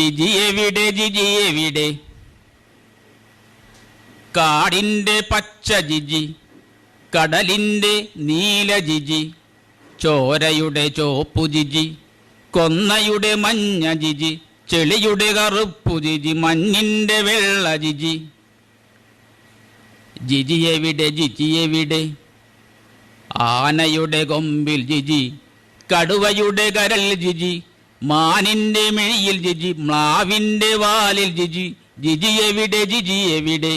ജിജി എവിടെ, ജിജി എവിടെ? കാടിൻ്റെ പച്ച ജിജി, കടലിൻ്റെ നീല ജിജി, ചോരയുടെ ചോപ്പു ജിജി, കൊന്നയുടെ മഞ്ഞ ജിജി, ചെളിയുടെ കറുപ്പു ജിജി, മഞ്ഞിൻ്റെ വെള്ള ജിജി. ജിജി എവിടെ, ജിജി എവിടെ? ആനയുടെ കൊമ്പിൽ ജിജി, കടുവയുടെ കരൽ ജിജി, മാനിൻ്റെ മിഴിയിൽ ജിജി, മ്ലാവിൻ്റെ വാലിൽ ജിജി. ജിജി എവിടെ, ജിജി എവിടെ?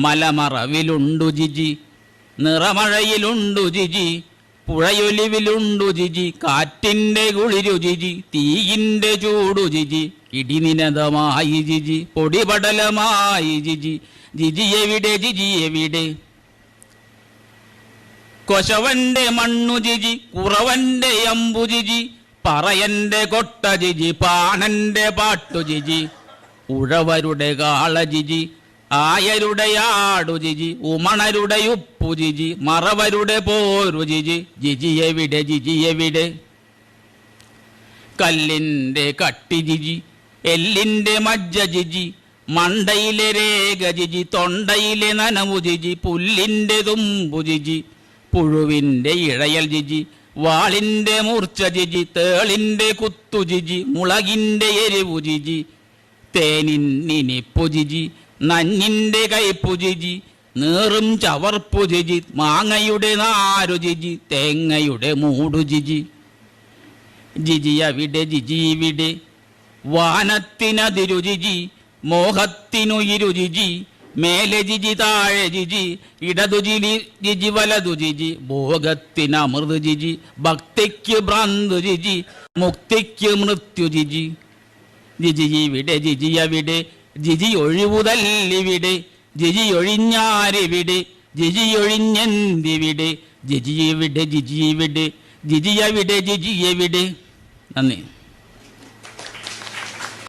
മലമറവിലുണ്ടു ജിജി, നിറമഴയിലുണ്ടു ജിജി, പുഴയൊലിവിലുണ്ടു ജിജി, കാറ്റിൻ്റെ കുളിരു ജിജി, തീയിൻ്റെ ചൂടു ജിജി, ഇടിനിനതമായി ജിജി, പൊടിപടലമായി ജിജി. ജിജി എവിടെ, ജിജി എവിടെ? കൊശവന്റെ മണ്ണു ജിജി, കുറവന്റെ അമ്പു ജിജി, പറയന്റെ കൊട്ട ജിജി, പാണന്റെ പാട്ടു ജിജി, ഉഴവരുടെ കാള ജിജി, ആയരുടെ ആടു ജിജി, ഉമണരുടെ ഉപ്പു ജിജി, മറവരുടെ പോരു ജിജി. ജിജി എവിടെ, ജിജി എവിടെ? കല്ലിൻ്റെ കട്ടി ജിജി, എല്ലിൻ്റെ മജ്ജ ജിജി, മണ്ടയിലെ രേഖ ജിജി, തൊണ്ടയിലെ നനവു ജിജി, പുല്ലിൻ്റെ തുമ്പു ജിജി, പുഴുവിൻ്റെ ഇഴയൽ ജിജി, വാളിൻ്റെ മൂർച്ച ജിജി, തേളിൻ്റെ കുത്തു ജിജി, മുളകിൻ്റെ എരിവു ജിജി, തേനിന്നിനിപ്പു ജിജി, നഞ്ഞിൻ്റെ കയ്പു ജിജി, നീറും ചവർപ്പു ജിജി, മാങ്ങയുടെ നാരു ജിജി, തേങ്ങയുടെ മൂടു ജിജി. ജിജി അവിടെ, ജിജി ഇവിടെ? വാനത്തിനതിരു ജിജി, മോഹത്തിനുയിരു ജിജി, മേലെ ജിജി താഴെ ജിജി, ഇടതു ജിജി ജിജി വലതു ജിജി, ഭോഗത്തിനമൃത് ജിജി, ഭക്തിക്ക് ഭ്രാന്ത് ജിജി, മുക്തിക്ക് മൃത്യു ജിജി. ജിജി ഇവിടെ, ജിജി അവിടെ? ജിജി ഒഴിവുതല്ലിവിടെ, ജിജി ഒഴിഞ്ഞാരിവിടെ, ജിജി ഒഴിഞ്ഞെന്തിവിടെ? ജിജി എവിടെ, ജിജി എവിടെ? ജിജി അവിടെ, ജിജി എവിടെ? നന്ദി.